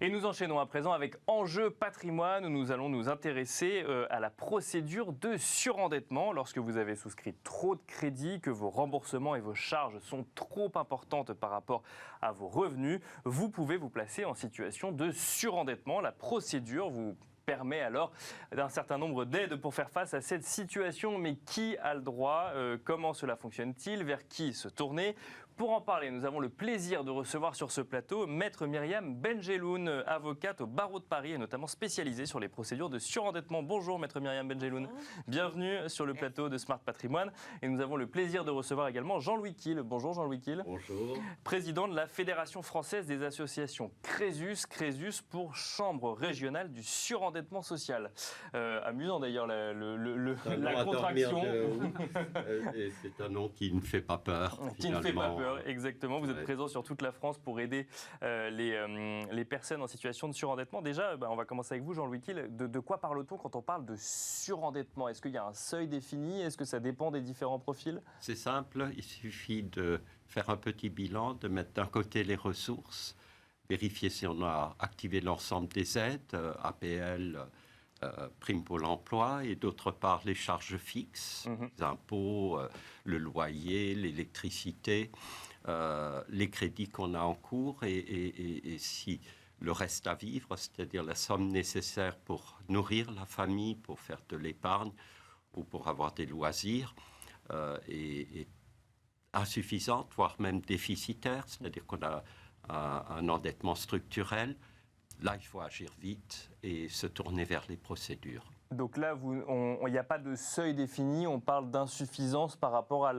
Et nous enchaînons à présent avec Enjeu patrimoine, où nous allons nous intéresser à la procédure de surendettement. Lorsque vous avez souscrit trop de crédits, que vos remboursements et vos charges sont trop importantes par rapport à vos revenus, vous pouvez vous placer en situation de surendettement. La procédure vous permet alors d'un certain nombre d'aides pour faire face à cette situation. Mais qui a le droit? Comment cela fonctionne-t-il? Vers qui se tourner? Pour en parler, nous avons le plaisir de recevoir sur ce plateau Maître Myriam Benjeloun, avocate au barreau de Paris et notamment spécialisée sur les procédures de surendettement. Bonjour Maître Myriam Benjeloun, bienvenue sur le plateau de Smart Patrimoine. Et nous avons le plaisir de recevoir également Jean-Louis Kiel. Bonjour Jean-Louis Kiel. Bonjour. Président de la Fédération française des associations Crésus pour Chambre régionale du surendettement social. Amusant d'ailleurs la contraction. C'est un nom qui ne fait pas peur. Qui ne fait pas peur, exactement. Vous êtes présent sur toute la France pour aider les personnes en situation de surendettement. Déjà, on va commencer avec vous, Jean-Louis Kiel. De quoi parle-t-on quand on parle de surendettement? Est-ce qu'il y a un seuil défini? Est-ce que ça dépend des différents profils? C'est simple, il suffit de faire un petit bilan, de mettre d'un côté les ressources, vérifier si on a activé l'ensemble des aides, APL, prime Pôle emploi, et d'autre part les charges fixes, les impôts, le loyer, l'électricité, les crédits qu'on a en cours et si le reste à vivre, c'est-à-dire la somme nécessaire pour nourrir la famille, pour faire de l'épargne ou pour avoir des loisirs, est insuffisante, voire même déficitaire, c'est-à-dire qu'on a un endettement structurel. Là, il faut agir vite et se tourner vers les procédures. Donc là, il n'y a pas de seuil défini, on parle d'insuffisance par rapport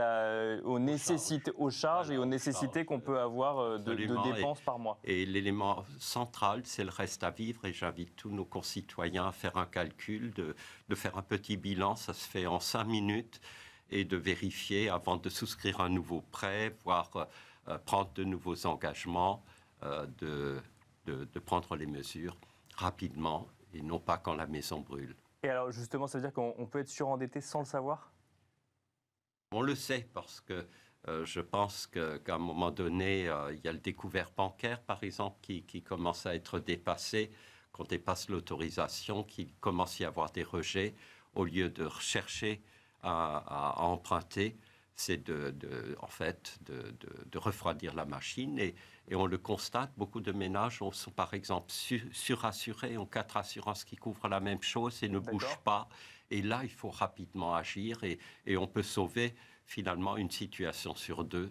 aux nécessités, aux charges et aux nécessités qu'on peut avoir de dépenses par mois. Et l'élément central, c'est le reste à vivre, et j'invite tous nos concitoyens à faire un calcul, de faire un petit bilan, ça se fait en 5 minutes, et de vérifier avant de souscrire un nouveau prêt, voire prendre de nouveaux engagements, de prendre les mesures rapidement et non pas quand la maison brûle. Et alors justement, ça veut dire qu'on peut être surendetté sans le savoir? On le sait parce que je pense qu'à un moment donné, il y a le découvert bancaire, par exemple, qui commence à être dépassé, qu'on dépasse l'autorisation, qu'il commence à y avoir des rejets. Au lieu de rechercher à emprunter, c'est en fait de refroidir la machine. Et on le constate, beaucoup de ménages sont par exemple surassurés, ont 4 assurances qui couvrent la même chose et ne bougent pas. Et là, il faut rapidement agir et on peut sauver finalement une situation sur 2,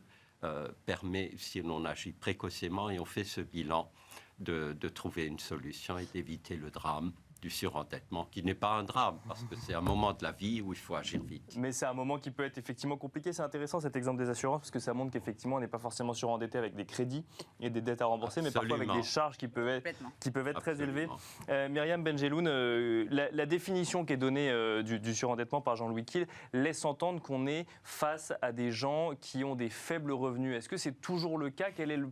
permet, si on agit précocement et on fait ce bilan, de trouver une solution et d'éviter le drame du surendettement, qui n'est pas un drame, parce que c'est un moment de la vie où il faut agir vite. Mais c'est un moment qui peut être effectivement compliqué. C'est intéressant cet exemple des assurances, parce que ça montre qu'effectivement, on n'est pas forcément surendetté avec des crédits et des dettes à rembourser, mais parfois avec des charges qui peuvent être très élevées. Myriam Benjeloun, la définition qui est donnée du surendettement par Jean-Louis Kiel laisse entendre qu'on est face à des gens qui ont des faibles revenus. Est-ce que c'est toujours le cas? Quel est le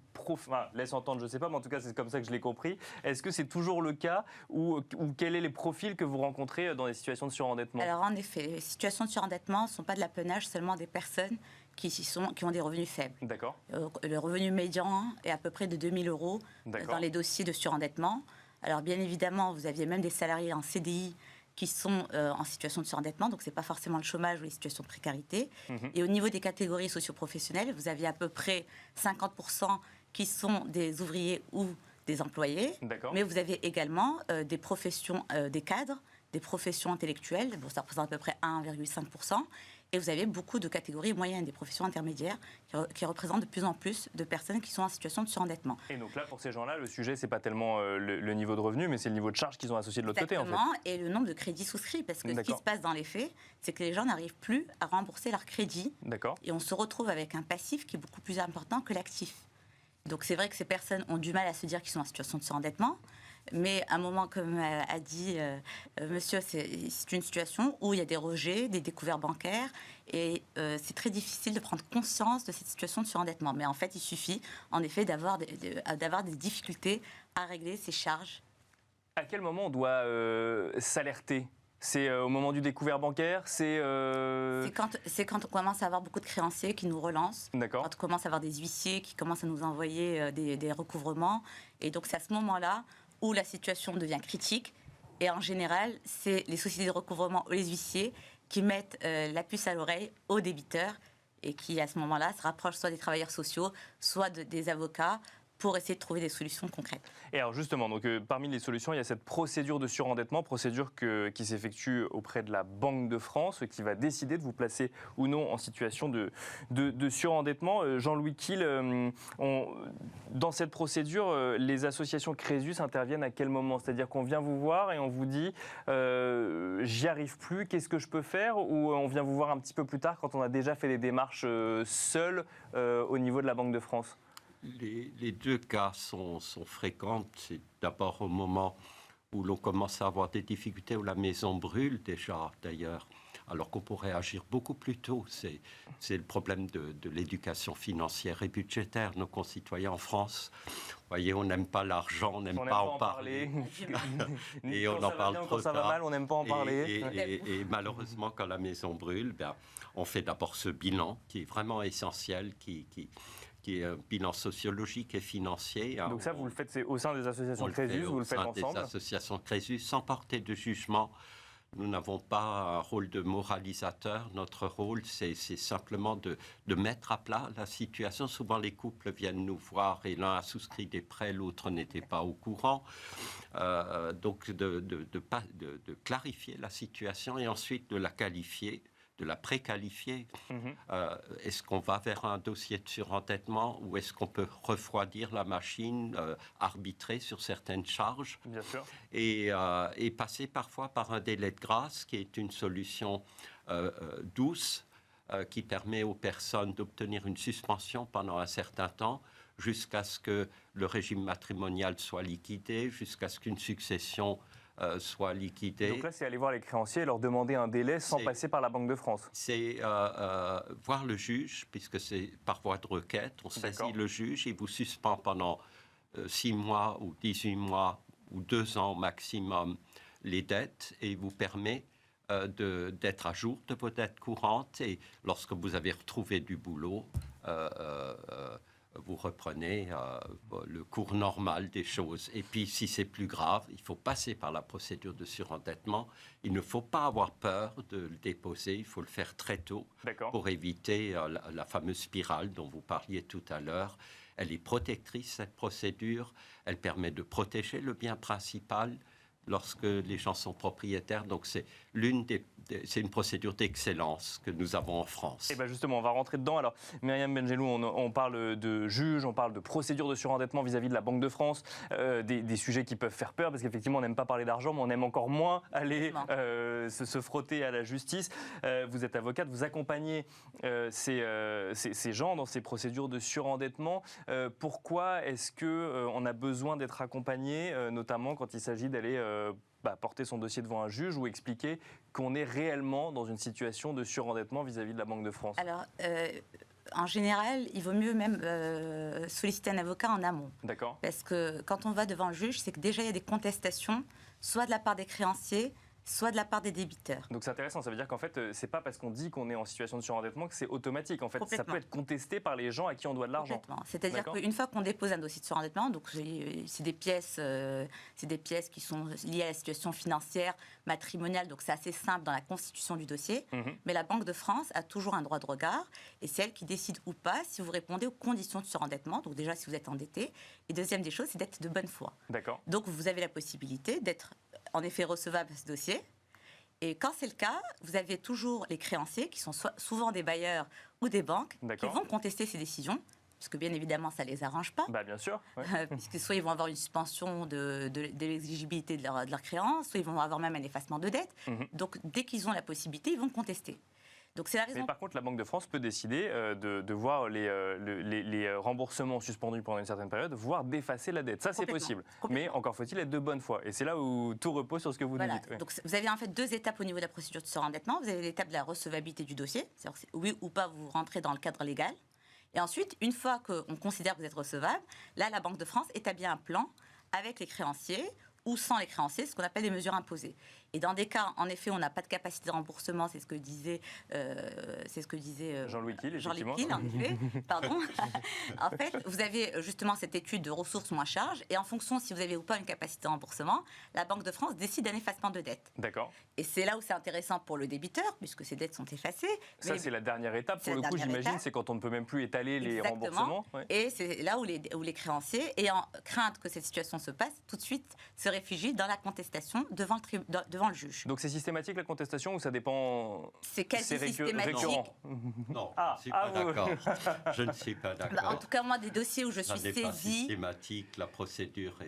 laisse entendre, je ne sais pas, mais en tout cas, c'est comme ça que je l'ai compris. Est-ce que c'est toujours le cas ou quels sont les profils que vous rencontrez dans des situations de surendettement? Alors en effet, les situations de surendettement ne sont pas de l'apanage seulement des personnes qui ont des revenus faibles. D'accord. Le revenu médian est à peu près de 2 000 € dans les dossiers de surendettement. Alors bien évidemment, vous aviez même des salariés en CDI qui sont en situation de surendettement, donc ce n'est pas forcément le chômage ou les situations de précarité. Et au niveau des catégories socioprofessionnelles, vous aviez à peu près 50% qui sont des ouvriers ou des employés, mais vous avez également des professions, des cadres, des professions intellectuelles, bon, ça représente à peu près 1,5%, et vous avez beaucoup de catégories moyennes, des professions intermédiaires, qui représentent de plus en plus de personnes qui sont en situation de surendettement. Et donc là, pour ces gens-là, le sujet, c'est pas tellement le niveau de revenu, mais c'est le niveau de charge qu'ils ont associé de l'autre côté, en fait. Exactement, et le nombre de crédits souscrits, parce que ce qui se passe dans les faits, c'est que les gens n'arrivent plus à rembourser leurs crédits, et on se retrouve avec un passif qui est beaucoup plus important que l'actif. Donc c'est vrai que ces personnes ont du mal à se dire qu'ils sont en situation de surendettement, mais à un moment, comme a dit monsieur, c'est une situation où il y a des rejets, des découvertes bancaires, et c'est très difficile de prendre conscience de cette situation de surendettement. Mais en fait, il suffit en effet d'avoir des difficultés à régler ces charges. À quel moment on doit s'alerter? C'est au moment du découvert bancaire? C'est quand on commence à avoir beaucoup de créanciers qui nous relancent. D'accord. Quand on commence à avoir des huissiers qui commencent à nous envoyer des recouvrements. Et donc c'est à ce moment-là où la situation devient critique. Et en général, c'est les sociétés de recouvrement ou les huissiers qui mettent la puce à l'oreille aux débiteurs et qui, à ce moment-là, se rapprochent soit des travailleurs sociaux, soit des avocats pour essayer de trouver des solutions concrètes. Et alors justement, donc, parmi les solutions, il y a cette procédure de surendettement, procédure qui s'effectue auprès de la Banque de France, qui va décider de vous placer ou non en situation de surendettement. Jean-Louis Kiel, dans cette procédure, les associations Crésus interviennent à quel moment? C'est-à-dire qu'on vient vous voir et on vous dit j'y arrive plus, qu'est-ce que je peux faire? Ou on vient vous voir un petit peu plus tard quand on a déjà fait des démarches seuls au niveau de la Banque de France? Les deux cas sont fréquents. C'est d'abord au moment où l'on commence à avoir des difficultés, où la maison brûle déjà d'ailleurs, alors qu'on pourrait agir beaucoup plus tôt. C'est le problème de l'éducation financière et budgétaire. Nos concitoyens en France, vous voyez, on n'aime pas l'argent, on n'aime pas en parler. Et on en parle trop tard. Quand ça va mal, on n'aime pas en parler. Et malheureusement, quand la maison brûle, on fait d'abord ce bilan qui est vraiment essentiel, qui est un bilan sociologique et financier. Donc ça, vous le faites au sein des associations Crésus, vous le faites ensemble? Au sein des associations Crésus, sans porter de jugement. Nous n'avons pas un rôle de moralisateur. Notre rôle, c'est simplement de mettre à plat la situation. Souvent, les couples viennent nous voir et l'un a souscrit des prêts, l'autre n'était pas au courant. Donc, de clarifier la situation et ensuite de la qualifier, de la préqualifier. Est-ce qu'on va vers un dossier de surendettement ou est-ce qu'on peut refroidir la machine, arbitrer sur certaines charges? Bien sûr. Et passer parfois par un délai de grâce qui est une solution douce qui permet aux personnes d'obtenir une suspension pendant un certain temps jusqu'à ce que le régime matrimonial soit liquidé, jusqu'à ce qu'une succession soit liquidée. Donc là, c'est aller voir les créanciers et leur demander un délai sans passer par la Banque de France. C'est voir le juge, puisque c'est par voie de requête. On saisit le juge, il vous suspend pendant 6 mois ou 18 mois ou 2 ans au maximum les dettes et il vous permet d'être à jour de vos dettes courantes. Et lorsque vous avez retrouvé du boulot, vous reprenez le cours normal des choses. Et puis, si c'est plus grave, il faut passer par la procédure de surendettement. Il ne faut pas avoir peur de le déposer. Il faut le faire très tôt pour éviter la fameuse spirale dont vous parliez tout à l'heure. Elle est protectrice, cette procédure. Elle permet de protéger le bien principal lorsque les gens sont propriétaires. Donc, c'est une procédure d'excellence que nous avons en France. Et bien justement, on va rentrer dedans. Alors, Myriam Benjelloun, on parle de juge, on parle de procédure de surendettement vis-à-vis de la Banque de France, des sujets qui peuvent faire peur, parce qu'effectivement, on n'aime pas parler d'argent, mais on aime encore moins aller se frotter à la justice. Vous êtes avocate, vous accompagnez ces gens dans ces procédures de surendettement. Pourquoi est-ce qu'on a besoin d'être accompagné, notamment quand il s'agit d'aller porter son dossier devant un juge ou expliquer qu'on est réellement dans une situation de surendettement vis-à-vis de la Banque de France? Alors, en général, il vaut mieux même solliciter un avocat en amont. D'accord. Parce que quand on va devant le juge, c'est que déjà il y a des contestations, soit de la part des créanciers, soit de la part des débiteurs. Donc c'est intéressant, ça veut dire qu'en fait, c'est pas parce qu'on dit qu'on est en situation de surendettement que c'est automatique. En fait, ça peut être contesté par les gens à qui on doit de l'argent. C'est-à-dire qu'une fois qu'on dépose un dossier de surendettement, donc c'est des pièces qui sont liées à la situation financière, matrimoniale, donc c'est assez simple dans la constitution du dossier. Mais la Banque de France a toujours un droit de regard et c'est elle qui décide ou pas si vous répondez aux conditions de surendettement. Donc déjà, si vous êtes endetté. Et deuxième des choses, c'est d'être de bonne foi. D'accord. Donc vous avez la possibilité d'être en effet recevable à ce dossier. Et quand c'est le cas, vous avez toujours les créanciers, qui sont souvent des bailleurs ou des banques, qui vont contester ces décisions, parce que bien évidemment, ça ne les arrange pas. Bien sûr. Puisque soit ils vont avoir une suspension de l'exigibilité de leur créance, soit ils vont avoir même un effacement de dette. Donc dès qu'ils ont la possibilité, ils vont contester. Donc c'est la raison. Mais par contre, la Banque de France peut décider de voir les remboursements suspendus pendant une certaine période, voire d'effacer la dette. Ça, c'est possible. Mais encore faut-il être de bonne foi. Et c'est là où tout repose sur ce que vous nous dites. Donc vous avez en fait 2 étapes au niveau de la procédure de surendettement. Vous avez l'étape de la recevabilité du dossier, c'est-à-dire oui ou pas vous rentrez dans le cadre légal. Et ensuite, une fois qu'on considère que vous êtes recevable, là, la Banque de France établit un plan avec les créanciers ou sans les créanciers, ce qu'on appelle des mesures imposées. Et dans des cas, en effet, on n'a pas de capacité de remboursement, c'est ce que disait, Jean-Louis Kiel, en effet, pardon. En fait, vous avez justement cette étude de ressources moins charges, et en fonction si vous avez ou pas une capacité de remboursement, la Banque de France décide d'un effacement de dette. D'accord. Et c'est là où c'est intéressant pour le débiteur, puisque ces dettes sont effacées. Ça, c'est la dernière étape. Pour le coup, j'imagine, c'est quand on ne peut même plus étaler les remboursements. Ouais. Et c'est là où les créanciers, ayant crainte que cette situation se passe, tout de suite se réfugient dans la contestation devant le juge. Donc c'est systématique la contestation ou ça dépend? C'est quasi systématique. Non, je ne suis pas d'accord. Je ne suis pas d'accord. En tout cas, moi, des dossiers où je suis saisie... Ça n'est pas systématique, la procédure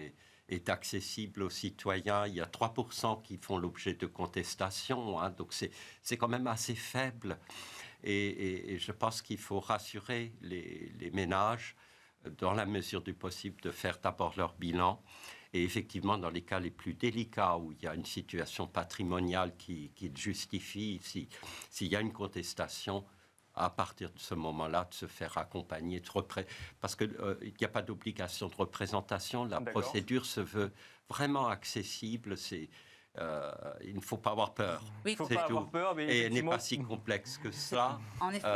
est accessible aux citoyens. Il y a 3% qui font l'objet de contestation, hein, donc c'est quand même assez faible. Et je pense qu'il faut rassurer les ménages, dans la mesure du possible, de faire d'abord leur bilan. Et effectivement, dans les cas les plus délicats, où il y a une situation patrimoniale qui justifie, s'il y a une contestation, à partir de ce moment-là, de se faire accompagner, parce qu'il n'y a pas d'obligation de représentation. La procédure se veut vraiment accessible. Il ne faut pas avoir peur. Oui, il ne faut pas avoir peur. Mais et elle n'est pas si complexe que ça. En effet.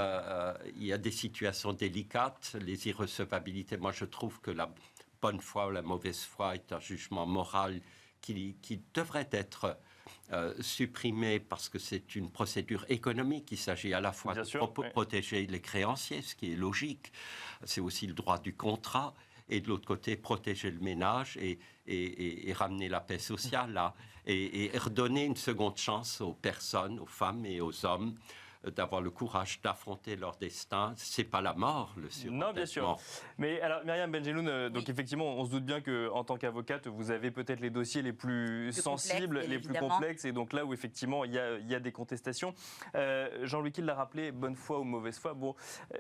Il y a des situations délicates. Les irrecevabilités, moi je trouve que la bonne foi ou la mauvaise foi est un jugement moral qui devrait être supprimé parce que c'est une procédure économique. Il s'agit à la fois de protéger les créanciers, ce qui est logique. C'est aussi le droit du contrat. Et de l'autre côté, protéger le ménage et ramener la paix sociale là, et redonner une seconde chance aux personnes, aux femmes et aux hommes, d'avoir le courage d'affronter leur destin. C'est pas la mort, le surendettement. Non, bien sûr. Mais alors, Myriam Benjeloun, donc effectivement, on se doute bien qu'en tant qu'avocate, vous avez peut-être les dossiers les plus sensibles, les plus complexes, et donc là où effectivement il y a des contestations. Jean-Louis Kiel l'a rappelé, bonne foi ou mauvaise foi. Bon,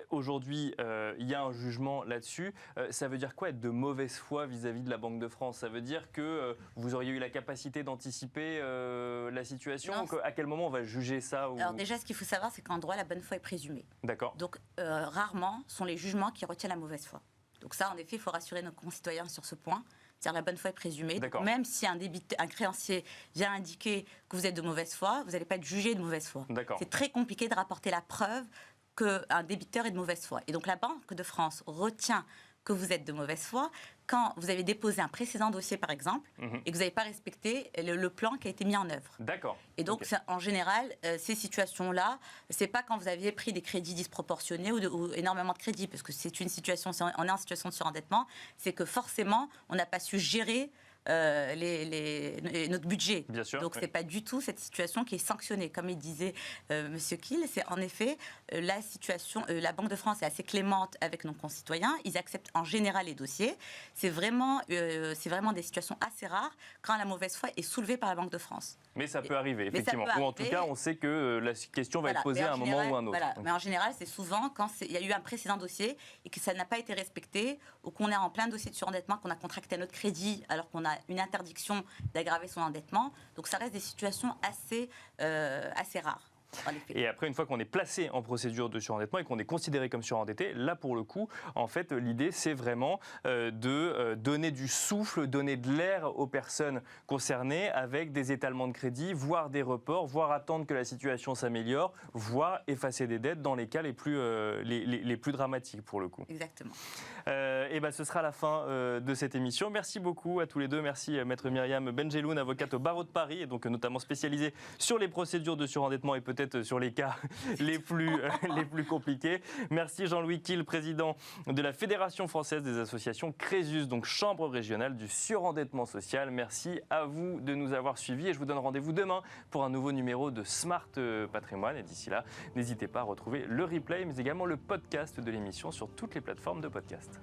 aujourd'hui, il y a un jugement là-dessus. Ça veut dire quoi être de mauvaise foi vis-à-vis de la Banque de France? Ça veut dire que vous auriez eu la capacité d'anticiper la situation? À quel moment on va juger ça ou... Alors déjà, ce qu'il faut savoir, c'est qu'en droit, la bonne foi est présumée. D'accord. Donc, rarement sont les jugements qui retiennent la mauvaise foi. Donc ça, en effet, il faut rassurer nos concitoyens sur ce point. C'est-à-dire la bonne foi est présumée. Donc, même si un créancier vient indiquer que vous êtes de mauvaise foi, vous n'allez pas être jugé de mauvaise foi. C'est très compliqué de rapporter la preuve qu'un débiteur est de mauvaise foi. Et donc, la Banque de France retient que vous êtes de mauvaise foi quand vous avez déposé un précédent dossier, par exemple, et que vous n'avez pas respecté le plan qui a été mis en œuvre. D'accord. Et donc, en général, ces situations-là, c'est pas quand vous aviez pris des crédits disproportionnés ou énormément de crédits, parce que c'est une situation, on est en situation de surendettement, c'est que forcément, on n'a pas su gérer notre budget. Bien sûr, donc, c'est pas du tout cette situation qui est sanctionnée. Comme il disait Monsieur Kiel, c'est en effet la situation. La Banque de France est assez clémente avec nos concitoyens. Ils acceptent en général les dossiers. C'est vraiment des situations assez rares quand la mauvaise foi est soulevée par la Banque de France. Mais ça peut arriver, effectivement. Ou en tout cas, on sait que la question va être posée à un moment ou un autre. Voilà. Mais en général, c'est souvent quand il y a eu un précédent dossier et que ça n'a pas été respecté, ou qu'on est en plein dossier de surendettement, qu'on a contracté notre crédit alors qu'on a une interdiction d'aggraver son endettement. Donc ça reste des situations assez rares. Et après, une fois qu'on est placé en procédure de surendettement et qu'on est considéré comme surendetté, là, pour le coup, en fait, l'idée, c'est vraiment de donner du souffle, donner de l'air aux personnes concernées avec des étalements de crédit, voire des reports, voire attendre que la situation s'améliore, voire effacer des dettes dans les cas les plus dramatiques, pour le coup. Exactement. Et ben, ce sera la fin de cette émission. Merci beaucoup à tous les deux. Merci, Maître Myriam Benjeloun, avocate au barreau de Paris, et donc notamment spécialisée sur les procédures de surendettement et peut-être sur les cas les plus compliqués. Merci Jean-Louis Kiel, président de la Fédération française des associations Crésus, donc chambre régionale du surendettement social. Merci à vous de nous avoir suivis et je vous donne rendez-vous demain pour un nouveau numéro de Smart Patrimoine. Et d'ici là, n'hésitez pas à retrouver le replay mais également le podcast de l'émission sur toutes les plateformes de podcast.